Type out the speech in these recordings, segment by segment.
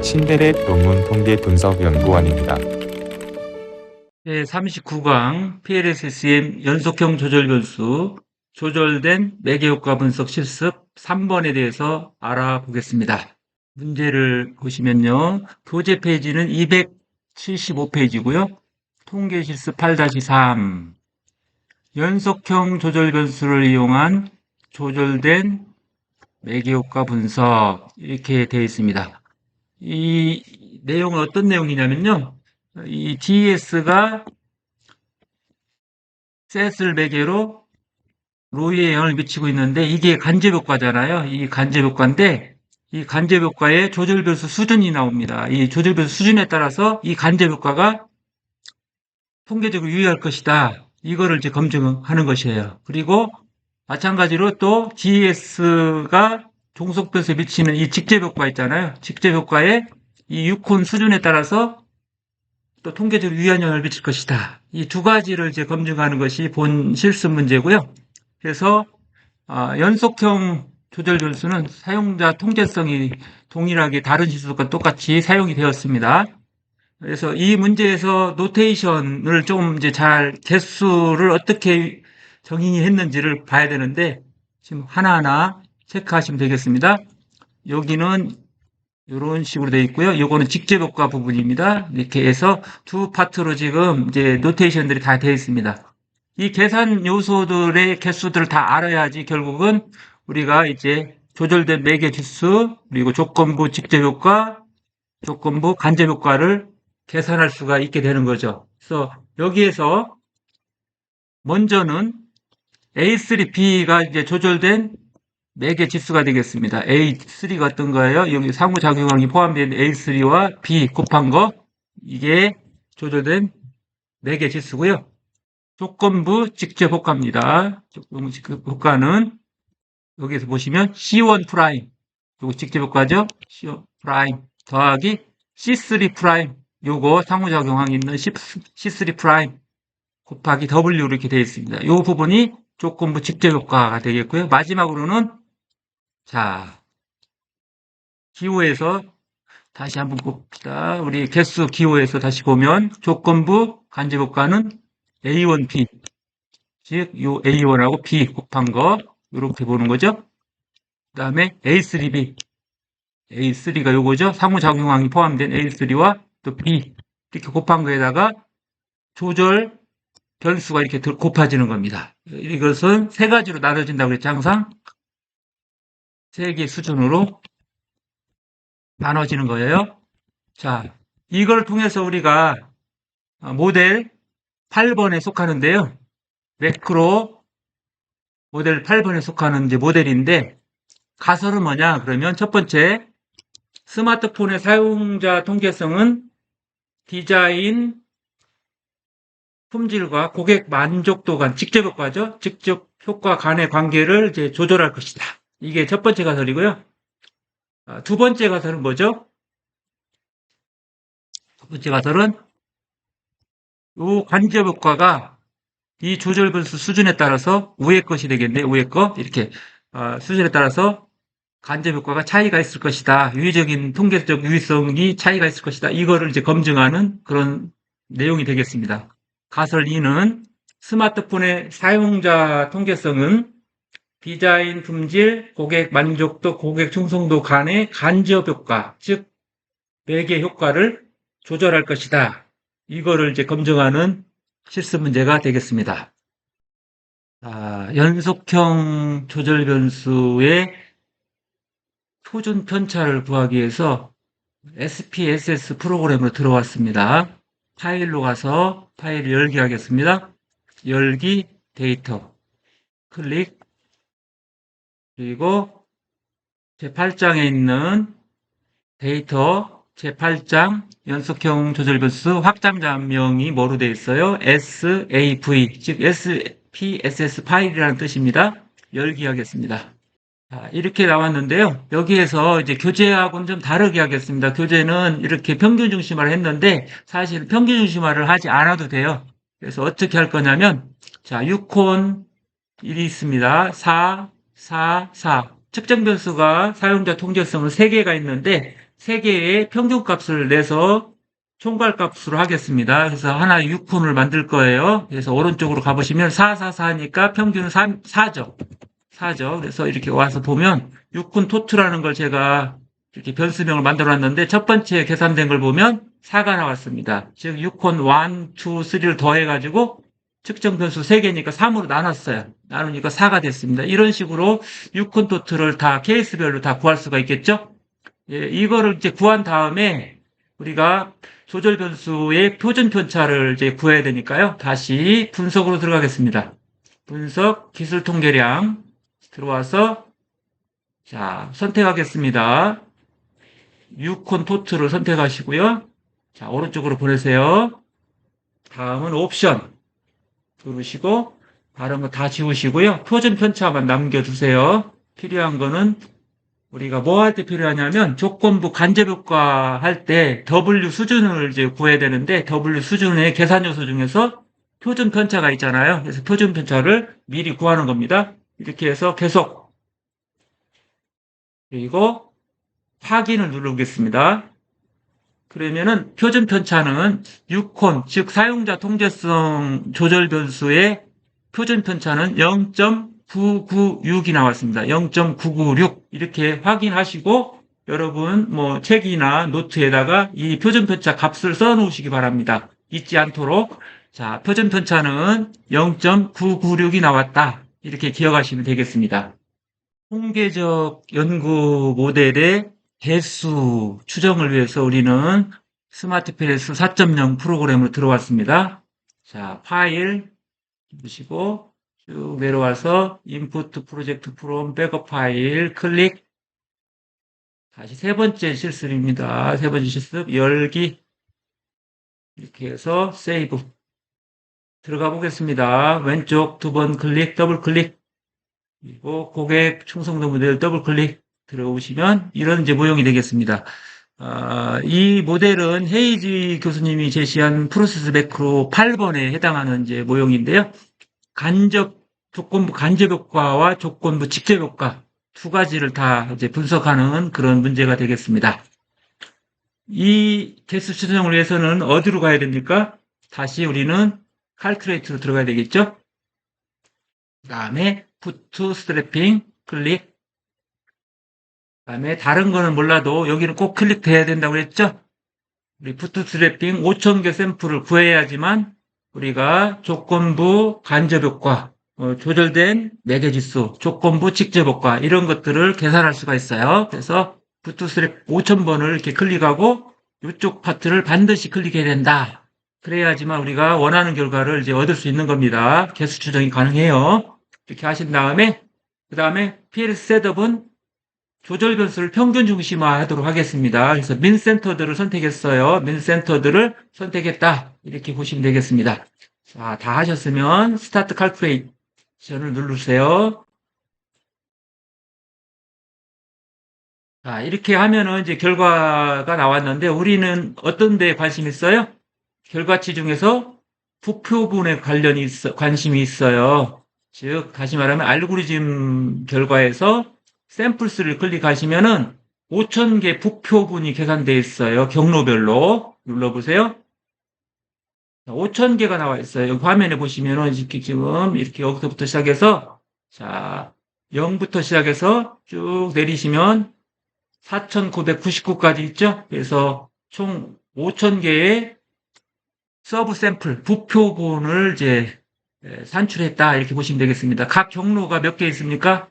신데렛 논문 통계 분석 연구원입니다. 제39강 PLSSM 연속형 조절 변수 조절된 매개효과 분석 실습 3번에 대해서 알아보겠습니다. 문제를 보시면요. 교재 페이지는 275페이지고요. 통계 실습 8-3 연속형 조절 변수를 이용한 조절된 매개효과 분석 이렇게 되어 있습니다. 이 내용은 어떤 내용이냐면요. 이 DS가 셋을 매개로 로이에 영향을 미치고 있는데 이게 간접효과잖아요. 이 간접효과인데 이 간접효과의 조절변수 수준이 나옵니다. 이 조절변수 수준에 따라서 이 간접효과가 통계적으로 유의할 것이다. 이거를 이제 검증하는 것이에요. 그리고 마찬가지로 또 GS가 종속변수에 미치는 이 직접효과 있잖아요. 직접효과의 이 유콘 수준에 따라서 또 통계적으로 유의한 영향을 미칠 것이다. 이 두 가지를 이제 검증하는 것이 본 실습 문제고요. 그래서 연속형 조절 변수는 사용자 통제성이 동일하게 다른 지수과 똑같이 사용이 되었습니다. 그래서 이 문제에서 노테이션을 좀 이제 잘 개수를 어떻게 정의했는지를 봐야 되는데 지금 하나하나 체크하시면 되겠습니다. 여기는 이런 식으로 되어 있고요. 요거는 직접효과 부분입니다. 이렇게 해서 두 파트로 지금 이제 노테이션들이 다 되어 있습니다. 이 계산 요소들의 개수들을 다 알아야지 결국은 우리가 이제 조절된 매개 지수, 그리고 조건부 직접효과, 조건부 간접효과를 계산할 수가 있게 되는 거죠. 그래서 여기에서 먼저는 A3B가 이제 조절된 매개 지수가 되겠습니다. A3가 어떤 거예요? 여기 상호작용항이 포함된 A3와 B 곱한 거, 이게 조절된 매개 지수고요. 조건부 직접효과입니다. 조건부 직접효과는 여기서 보시면 C1 프라임, 요거 직접효과죠? C1 프라임 더하기 C3 프라임, 요거 상호작용항이 있는 C3 프라임 곱하기 W 이렇게 되어 있습니다. 이 부분이 조건부 직접효과가 되겠고요. 마지막으로는 자, 기호에서 다시 한번 봅시다. 우리 개수 기호에서 다시 보면 조건부 간접효과는 A1B, 즉 요 A1하고 B 곱한 거 이렇게 보는 거죠. 그 다음에 A3B, A3가 요거죠. 상호작용항이 포함된 A3와 또 B 이렇게 곱한 거에다가 조절 변수가 이렇게 곱해지는 겁니다. 이것은 세 가지로 나눠진다고 그랬죠. 항상 세 개 수준으로 나눠지는 거예요. 자, 이걸 통해서 우리가 모델 8번에 속하는데요. 매크로 모델 8번에 속하는 이제 모델인데 가설은 뭐냐? 그러면 첫 번째, 스마트폰의 사용자 통계성은 디자인 품질과 고객 만족도 간 직접 효과죠. 직접 효과 간의 관계를 이제 조절할 것이다. 이게 첫 번째 가설이고요. 두 번째 가설은 뭐죠? 첫 번째 가설은 이 간접 효과가 이 조절 변수 수준에 따라서 위의 것이 되겠네. 위의 거 이렇게 수준에 따라서 간접 효과가 차이가 있을 것이다. 유의적인 통계적 유의성이 차이가 있을 것이다. 이거를 이제 검증하는 그런 내용이 되겠습니다. 가설 2는 스마트폰의 사용자 통계성은 디자인 품질, 고객 만족도, 고객 충성도 간의 간접 효과, 즉 매개 효과를 조절할 것이다. 이거를 이제 검증하는 실습 문제가 되겠습니다. 연속형 조절 변수의 표준 편차를 구하기 위해서 SPSS 프로그램으로 들어왔습니다. 파일로 가서 파일을 열기 하겠습니다. 열기 데이터 클릭, 그리고 제8장에 있는 데이터 제8장 연속형 조절 변수 확장자명이 뭐로 되어 있어요? SAV, 즉 SPSS 파일이라는 뜻입니다. 열기 하겠습니다. 자, 이렇게 나왔는데요. 여기에서 이제 교재하고는 좀 다르게 하겠습니다. 교재는 이렇게 평균 중심화를 했는데 사실 평균 중심화를 하지 않아도 돼요. 그래서 어떻게 할 거냐면 자, 6콘 1이 있습니다. 4, 4, 4. 측정 변수가 사용자 통제성은 3개가 있는데 3개의 평균값을 내서 총괄값으로 하겠습니다. 그래서 하나 6콘을 만들 거예요. 그래서 오른쪽으로 가보시면 4, 4, 4니까 평균은 4죠. 4죠. 그래서 이렇게 와서 보면 6콘 토트라는 걸 제가 이렇게 변수명을 만들어 놨는데 첫 번째 계산된 걸 보면 4가 나왔습니다. 즉 6콘 1, 2, 3를 더해가지고 측정 변수 3개니까 3으로 나눴어요. 나누니까 4가 됐습니다. 이런 식으로 6콘 토트를 다 케이스별로 다 구할 수가 있겠죠? 예, 이거를 이제 구한 다음에 우리가 조절 변수의 표준 편차를 이제 구해야 되니까요. 다시 분석으로 들어가겠습니다. 분석 기술 통계량 들어와서 자, 선택하겠습니다. 6콘 토트를 선택하시고요. 자, 오른쪽으로 보내세요. 다음은 옵션 누르시고 다른 거 다 지우시고요. 표준 편차만 남겨두세요. 필요한 거는 우리가 뭐 할 때 필요하냐면 조건부 간접 효과 할 때 W 수준을 이제 구해야 되는데 W 수준의 계산 요소 중에서 표준 편차가 있잖아요. 그래서 표준 편차를 미리 구하는 겁니다. 이렇게 해서 계속 그리고 확인을 누르겠습니다. 그러면은 표준 편차는 6콘, 즉 사용자 통제성 조절 변수의 표준 편차는 0.996이 나왔습니다. 0.996 이렇게 확인하시고 여러분 뭐 책이나 노트에다가 이 표준 편차 값을 써 놓으시기 바랍니다. 잊지 않도록. 자, 표준 편차는 0.996이 나왔다. 이렇게 기억하시면 되겠습니다. 통계적 연구 모델의 개수 추정을 위해서 우리는 스마트PLS 4.0 프로그램으로 들어왔습니다. 자, 파일 보시고 쭉 내려와서 인풋 프로젝트 프롬 백업 파일 클릭. 다시 세 번째 실습입니다. 세 번째 실습 열기. 이렇게 해서 세이브. 들어가 보겠습니다. 왼쪽 두 번 클릭, 더블 클릭. 그리고 고객 충성도 모델 더블 클릭 들어오시면 이런 이제 모형이 되겠습니다. 이 모델은 헤이지 교수님이 제시한 프로세스 매크로 8번에 해당하는 이제 모형인데요. 조건부 간접 효과와 조건부 직접 효과 두 가지를 다 이제 분석하는 그런 문제가 되겠습니다. 이 개수 추정을 위해서는 어디로 가야 됩니까? 다시 우리는 칼큘레이트로 들어가야 되겠죠? 그 다음에 부트 스트래핑 클릭. 그 다음에 다른 거는 몰라도 여기는 꼭 클릭돼야 된다고 그랬죠? 우리 부트 스트래핑 5,000개 샘플을 구해야지만 우리가 조건부 간접 효과, 조절된 매개지수, 조건부 직접 효과 이런 것들을 계산할 수가 있어요. 그래서 부트 스트랩 5,000번을 이렇게 클릭하고 이쪽 파트를 반드시 클릭해야 된다. 그래야지만 우리가 원하는 결과를 이제 얻을 수 있는 겁니다. 개수 추정이 가능해요. 이렇게 하신 다음에 그 다음에 PLS 셋업은 조절 변수를 평균 중심화 하도록 하겠습니다. 그래서 민 센터드를 선택했어요. 민 센터드를 선택했다. 이렇게 보시면 되겠습니다. 자, 다 하셨으면 스타트 칼큘레이션을 누르세요. 자, 이렇게 하면은 이제 결과가 나왔는데 우리는 어떤 데에 관심이 있어요? 결과치 중에서 부표분에 관심이 있어요. 즉, 다시 말하면 알고리즘 결과에서 샘플스를 클릭하시면은 5,000개 부표분이 계산되어 있어요. 경로별로. 눌러보세요. 5,000개가 나와 있어요. 여기 화면에 보시면은 지금 이렇게 여기서부터 시작해서 자, 0부터 시작해서 쭉 내리시면 4,999까지 있죠? 그래서 총 5,000개의 서브 샘플, 부표분을 이제 산출했다. 이렇게 보시면 되겠습니다. 각 경로가 몇 개 있습니까?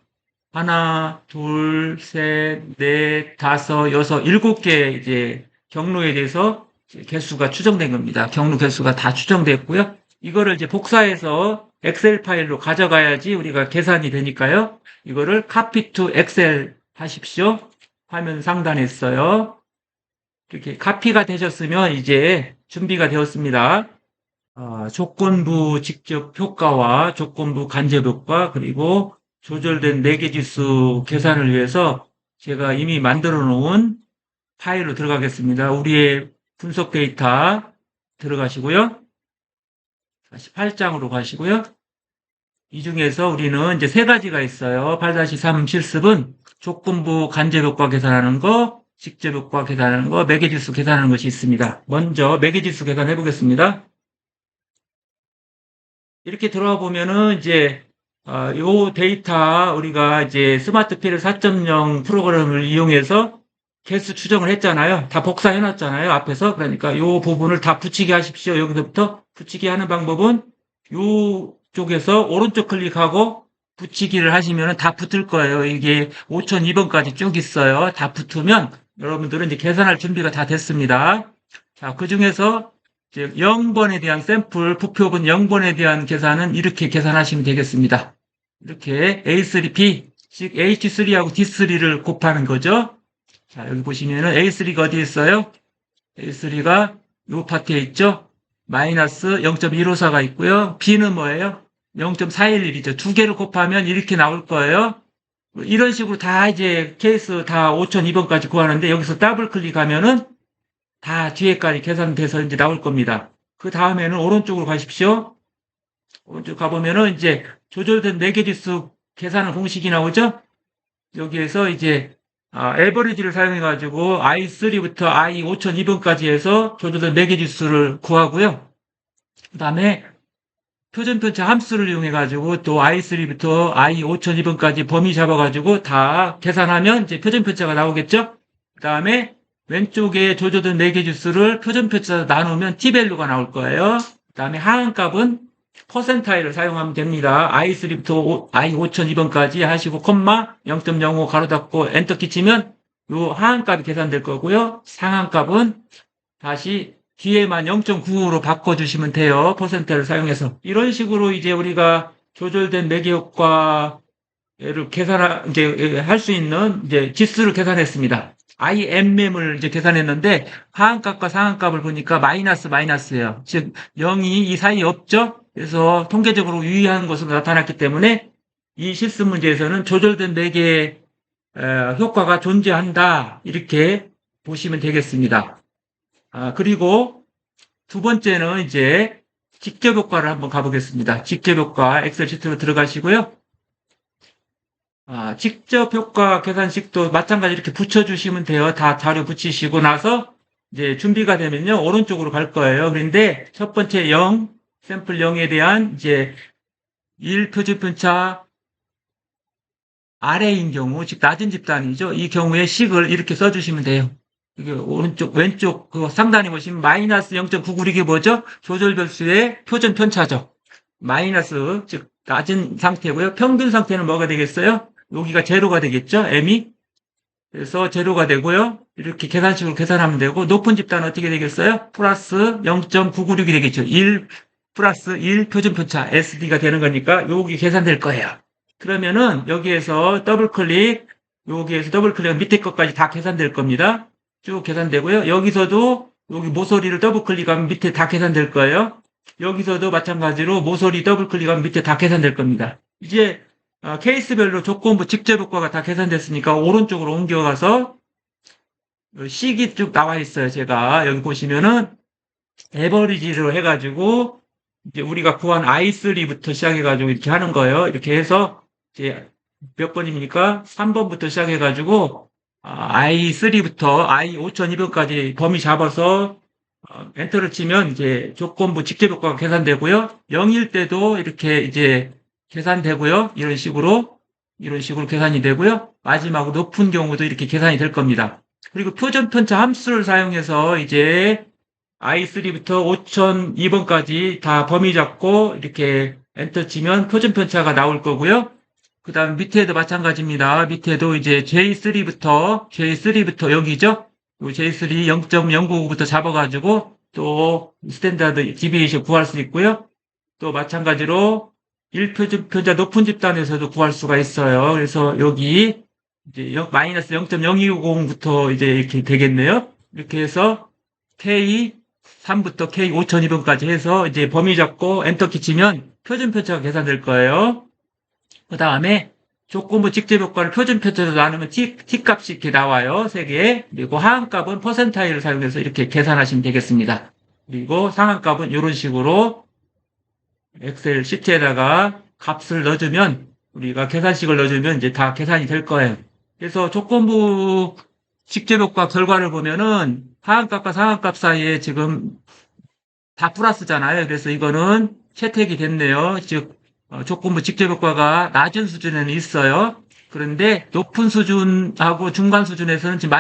하나, 둘, 셋, 넷, 다섯, 여섯, 7개 이제 경로에 대해서 개수가 추정된 겁니다. 경로 개수가 다 추정됐고요. 이거를 이제 복사해서 엑셀 파일로 가져가야지 우리가 계산이 되니까요. 이거를 copy to 엑셀 하십시오. 화면 상단에 있어요. 이렇게 카피가 되셨으면 이제 준비가 되었습니다. 조건부 직접 효과와 조건부 간접 효과 그리고 조절된 매개지수 계산을 위해서 제가 이미 만들어 놓은 파일로 들어가겠습니다. 우리의 분석 데이터 들어가시고요. 다시 8장으로 가시고요. 이 중에서 우리는 이제 세 가지가 있어요. 8-3 실습은 조건부 간접효과 계산하는 거, 직접효과 계산하는 거, 매개지수 계산하는 것이 있습니다. 먼저 매개지수 계산해 보겠습니다. 이렇게 들어와 보면은 이제 요 데이터 우리가 이제 스마트 필 4.0 프로그램을 이용해서 개수 추정을 했잖아요. 다 복사해 놨잖아요. 앞에서. 그러니까 요 부분을 다 붙이게 하십시오. 여기서부터 붙이게 하는 방법은 요 쪽에서 오른쪽 클릭하고 붙이기를 하시면 다 붙을 거예요. 이게 5002번까지 쭉 있어요. 다 붙으면 여러분들은 이제 계산할 준비가 다 됐습니다. 자, 그 중에서 이제 0번에 대한 샘플 부표분 0번에 대한 계산은 이렇게 계산하시면 되겠습니다. 이렇게 A3B, 즉 H3하고 D3를 곱하는 거죠. 자, 여기 보시면은 A3가 어디 있어요? A3가 요 파트에 있죠? 마이너스 0.154가 있고요. B는 뭐예요? 0.411이죠. 두 개를 곱하면 이렇게 나올 거예요. 이런 식으로 다 이제 케이스 다 5002번까지 구하는데 여기서 더블 클릭하면은 다 뒤에까지 계산돼서 이제 나올 겁니다. 그 다음에는 오른쪽으로 가십시오. 오른쪽 가보면은 이제 조절된 매개지수 계산은 공식이 나오죠? 여기에서 이제 에버리지를 사용해가지고 I3부터 I 5002번까지 해서 조절된 매개지수를 구하고요. 그 다음에 표준편차 함수를 이용해가지고 또 I3부터 I 5002번까지 범위 잡아가지고 다 계산하면 이제 표준편차가 나오겠죠? 그 다음에 왼쪽에 조절된 매개지수를 표준편차로 나누면 T밸류가 나올 거예요. 그 다음에 하한값은 퍼센타일을 사용하면 됩니다. I3부터 I 5002번까지 하시고 콤마 0.05 가로 닫고 엔터 키치면 요 하한값이 계산될 거고요. 상한값은 다시 뒤에만 0.95로 바꿔주시면 돼요. 퍼센트를 사용해서. 이런 식으로 이제 우리가 조절된 매개효과를 이제 할 수 있는 이제 지수를 계산했습니다. IMM을 이제 계산했는데 하한값과 상한값을 보니까 마이너스예요. 즉 0이 이 사이에 없죠. 그래서 통계적으로 유의한 것으로 나타났기 때문에 이 실습 문제에서는 조절된 매개 효과가 존재한다. 이렇게 보시면 되겠습니다. 그리고 두 번째는 이제 직접효과를 한번 가보겠습니다. 직접효과 엑셀 시트로 들어가시고요. 직접효과 계산식도 마찬가지 이렇게 붙여주시면 돼요. 다 자료 붙이시고 나서 이제 준비가 되면요. 오른쪽으로 갈 거예요. 그런데 첫 번째 0, 샘플 0에 대한 이제 1 표준편차 아래인 경우, 즉 낮은 집단이죠. 이 경우에 식을 이렇게 써주시면 돼요. 이게 오른쪽, 왼쪽 그 상단에 보시면 마이너스 0.99 이게 뭐죠? 조절별수의 표준편차죠. 마이너스, 즉 낮은 상태고요. 평균 상태는 뭐가 되겠어요? 여기가 제로가 되겠죠? M이. 그래서 제로가 되고요. 이렇게 계산식으로 계산하면 되고 높은 집단은 어떻게 되겠어요? 플러스 0.996이 되겠죠. 1 플러스 1 표준편차 SD가 되는 거니까 여기 계산될 거예요. 그러면은 여기에서 더블클릭, 여기에서 더블클릭 밑에 것까지 다 계산될 겁니다. 쭉 계산되고요. 여기서도 여기 모서리를 더블클릭하면 밑에 다 계산될 거예요. 여기서도 마찬가지로 모서리 더블클릭하면 밑에 다 계산될 겁니다. 이제 케이스별로 조건부 직접효과가 다 계산됐으니까 오른쪽으로 옮겨가서 식이 쭉 나와 있어요. 제가 여기 보시면은 에버리지로 해가지고 이제 우리가 구한 I3부터 시작해가지고 이렇게 하는 거예요. 이렇게 해서 이제 몇 번입니까? 3번부터 시작해가지고 I3부터 I 5002번까지 범위 잡아서 엔터를 치면 이제 조건부 직접효과가 계산되고요. 0일 때도 이렇게 이제 계산되고요. 이런 식으로 계산이 되고요. 마지막으로 높은 경우도 이렇게 계산이 될 겁니다. 그리고 표준편차 함수를 사용해서 이제 I3부터 5002번까지 다 범위 잡고 이렇게 엔터 치면 표준편차가 나올 거고요. 그 다음 밑에도 마찬가지입니다. 밑에도 이제 J3부터 여기죠. J3 0.099부터 잡아가지고 또 스탠다드 디비에이션 구할 수 있고요. 또 마찬가지로 1표준편차 높은 집단에서도 구할 수가 있어요. 그래서 여기 이제 마이너스 0.020부터 이제 이렇게 되겠네요. 이렇게 해서 K3부터 K 5002번까지 해서 이제 범위 잡고 엔터 키치면 표준편차가 계산될 거예요. 그 다음에 조건부 직접효과를 표준편차로 나누면 T값이 이렇게 나와요. 3개. 그리고 하한값은 퍼센타일을 사용해서 이렇게 계산하시면 되겠습니다. 그리고 상한값은 이런 식으로 엑셀 시트에다가 값을 넣어주면, 우리가 계산식을 넣어주면 이제 다 계산이 될 거예요. 그래서 조건부 직접효과 결과를 보면은 하한값과 상한값 사이에 지금 다 플러스잖아요. 그래서 이거는 채택이 됐네요. 즉, 조건부 직접효과가 낮은 수준에는 있어요. 그런데 높은 수준하고 중간 수준에서는 지금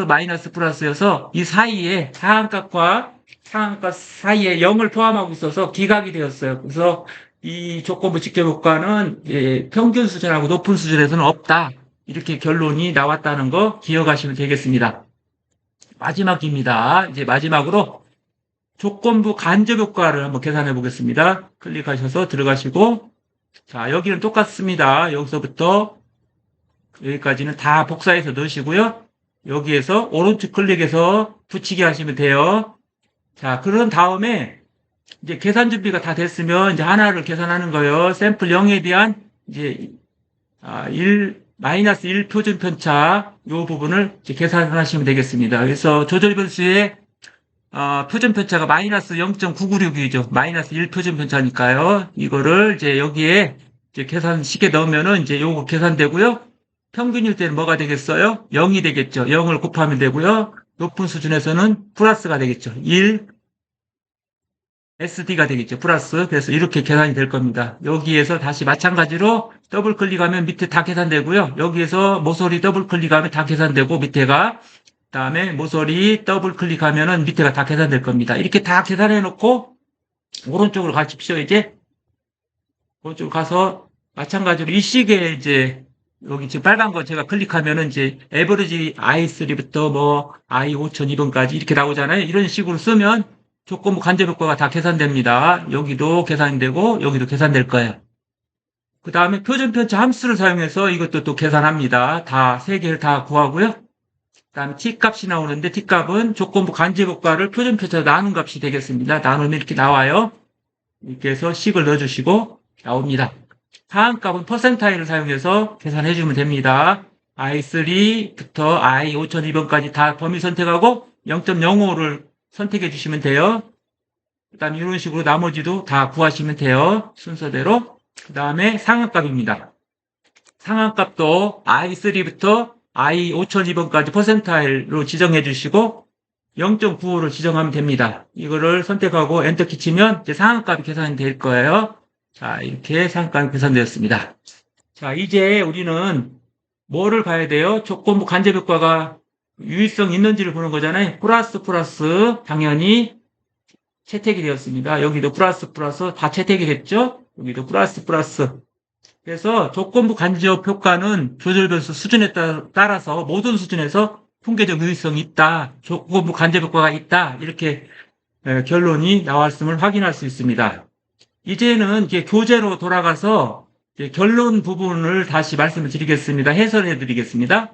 마이너스 플러스여서 이 사이에 하한값과 상한값 사이에 0을 포함하고 있어서 기각이 되었어요. 그래서 이 조건부 직접효과는 평균 수준하고 높은 수준에서는 없다. 이렇게 결론이 나왔다는 거 기억하시면 되겠습니다. 마지막입니다. 이제 마지막으로 조건부 간접효과를 한번 계산해 보겠습니다. 클릭하셔서 들어가시고, 자, 여기는 똑같습니다. 여기서부터 여기까지는 다 복사해서 넣으시고요. 여기에서 오른쪽 클릭해서 붙이기 하시면 돼요. 자, 그런 다음에 이제 계산 준비가 다 됐으면 이제 하나를 계산하는 거예요. 샘플 0에 대한 이제 마이너스 1 표준 편차 이 부분을 이제 계산하시면 되겠습니다. 그래서 조절 변수의 표준 편차가 마이너스 0.996이죠. 마이너스 1 표준 편차니까요. 이거를 이제 여기에 이제 계산식에 넣으면은 이제 요거 계산되고요. 평균일 때는 뭐가 되겠어요? 0이 되겠죠. 0을 곱하면 되고요. 높은 수준에서는 플러스가 되겠죠. 1 SD가 되겠죠. 플러스. 그래서 이렇게 계산이 될 겁니다. 여기에서 다시 마찬가지로 더블 클릭하면 밑에 다 계산되고요. 여기에서 모서리 더블 클릭하면 다 계산되고 밑에가 그다음에 모서리 더블 클릭하면은 밑에가 다 계산될 겁니다. 이렇게 다 계산해 놓고 오른쪽으로 가십시오. 이제 오른쪽으로 가서 마찬가지로 이 시계에 이제 여기 지금 빨간 거 제가 클릭하면은 이제 에버리지 I3부터 뭐 I5002번까지 이렇게 나오잖아요. 이런 식으로 쓰면 조건부 간접효과가 다 계산됩니다. 여기도 계산되고 여기도 계산될 거예요. 그 다음에 표준편차 함수를 사용해서 이것도 또 계산합니다. 다 세 개를 다 구하고요. 그 다음에 t값이 나오는데 t값은 조건부 간접효과를 표준편차로 나눈 값이 되겠습니다. 나누면 이렇게 나와요. 이렇게 해서 식을 넣어주시고 나옵니다. 하한값은 퍼센타일을 사용해서 계산해주면 됩니다. I3부터 I5002번까지 다 범위 선택하고 0.05를 선택해 주시면 돼요. 그 다음에 이런 식으로 나머지도 다 구하시면 돼요. 순서대로. 그 다음에 상한값입니다. 상한값도 I3부터 I5002번까지 퍼센타일로 지정해 주시고 0.95를 지정하면 됩니다. 이거를 선택하고 엔터키 치면 이제 상한값이 계산이 될 거예요. 자, 이렇게 상한값이 계산되었습니다. 자, 이제 우리는 뭐를 봐야 돼요? 조건부 간접효과가 유의성 있는지를 보는 거잖아요. 플러스 당연히 채택이 되었습니다. 여기도 플러스 다 채택이 됐죠? 여기도 플러스. 그래서 조건부 간접 효과는 조절 변수 수준에 따라서 모든 수준에서 통계적 유의성이 있다. 조건부 간접 효과가 있다. 이렇게 결론이 나왔음을 확인할 수 있습니다. 이제는 이제 교재로 돌아가서 이제 결론 부분을 다시 말씀을 드리겠습니다. 해설해 드리겠습니다.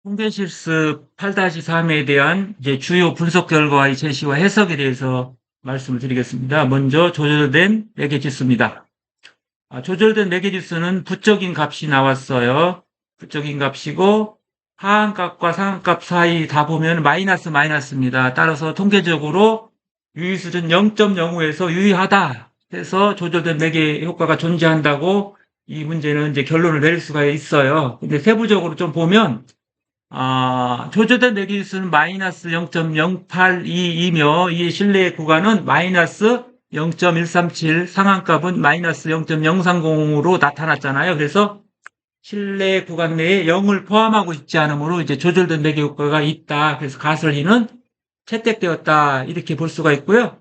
통계실습 8-3에 대한 이제 주요 분석 결과의 제시와 해석에 대해서 말씀을 드리겠습니다. 먼저 조절된 매개지수입니다. 조절된 매개지수는 부적인 값이 나왔어요. 부적인 값이고 하한값과 상한값 사이 다 보면 마이너스입니다. 따라서 통계적으로 유의수준 0.05에서 유의하다 해서 조절된 매개 효과가 존재한다고 이 문제는 이제 결론을 내릴 수가 있어요. 근데 세부적으로 좀 보면 조절된 매개지수는 마이너스 0.0822며 이 신뢰 구간은 마이너스 0.137, 상한값은 마이너스 0.030으로 나타났잖아요. 그래서 신뢰 구간 내에 0을 포함하고 있지 않으므로 이제 조절된 매개 효과가 있다. 그래서 가설이는 채택되었다. 이렇게 볼 수가 있고요.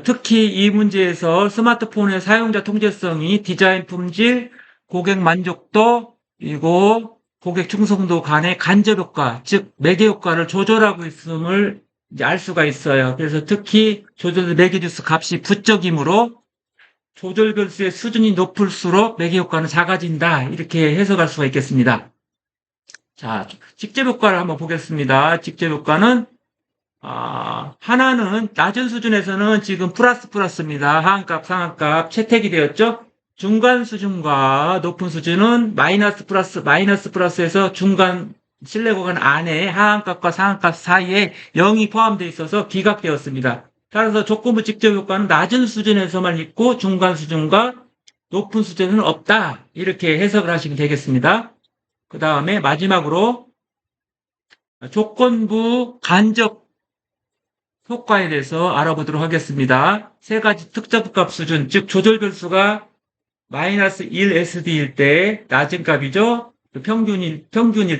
특히 이 문제에서 스마트폰의 사용자 통제성이 디자인 품질, 고객 만족도, 그리고 고객 충성도 간의 간접 효과, 즉 매개 효과를 조절하고 있음을 이제 알 수가 있어요. 그래서 특히 조절 매개지수 값이 부적이므로 조절 변수의 수준이 높을수록 매개 효과는 작아진다. 이렇게 해석할 수가 있겠습니다. 자, 직접 효과를 한번 보겠습니다. 직접 효과는 하나는 낮은 수준에서는 지금 플러스입니다. 하한값, 상한값 채택이 되었죠. 중간 수준과 높은 수준은 마이너스 플러스에서 중간 신뢰 구간 안에 하한값과 상한값 사이에 0이 포함되어 있어서 기각되었습니다. 따라서 조건부 직접 효과는 낮은 수준에서만 있고 중간 수준과 높은 수준은 없다. 이렇게 해석을 하시면 되겠습니다. 그 다음에 마지막으로 조건부 간접 효과에 대해서 알아보도록 하겠습니다. 세 가지 특정값 수준, 즉 조절별수가 마이너스 1SD일 때 낮은 값이죠. 평균일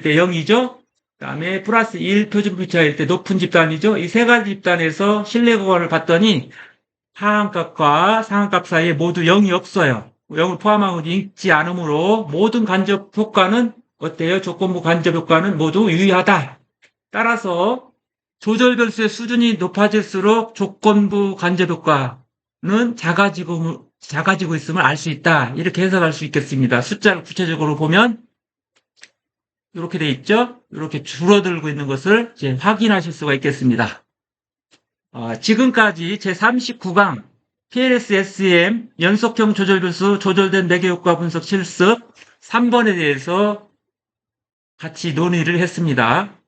때 0이죠. 그 다음에 플러스 1 표준표차일 때 높은 집단이죠. 이 세 가지 집단에서 신뢰 구간을 봤더니 하한값과 상한값 사이에 모두 0이 없어요. 0을 포함하고 있지 않으므로 모든 간접 효과는 어때요? 조건부 간접 효과는 모두 유의하다. 따라서 조절별수의 수준이 높아질수록 조건부 간접 효과는 작아지고 있음을 알 수 있다. 이렇게 해석할 수 있겠습니다. 숫자를 구체적으로 보면 이렇게 돼 있죠? 이렇게 줄어들고 있는 것을 이제 확인하실 수가 있겠습니다. 지금까지 제39강 PLS-SEM 연속형 조절별수 조절된 매개효과 분석 실습 3번에 대해서 같이 논의를 했습니다.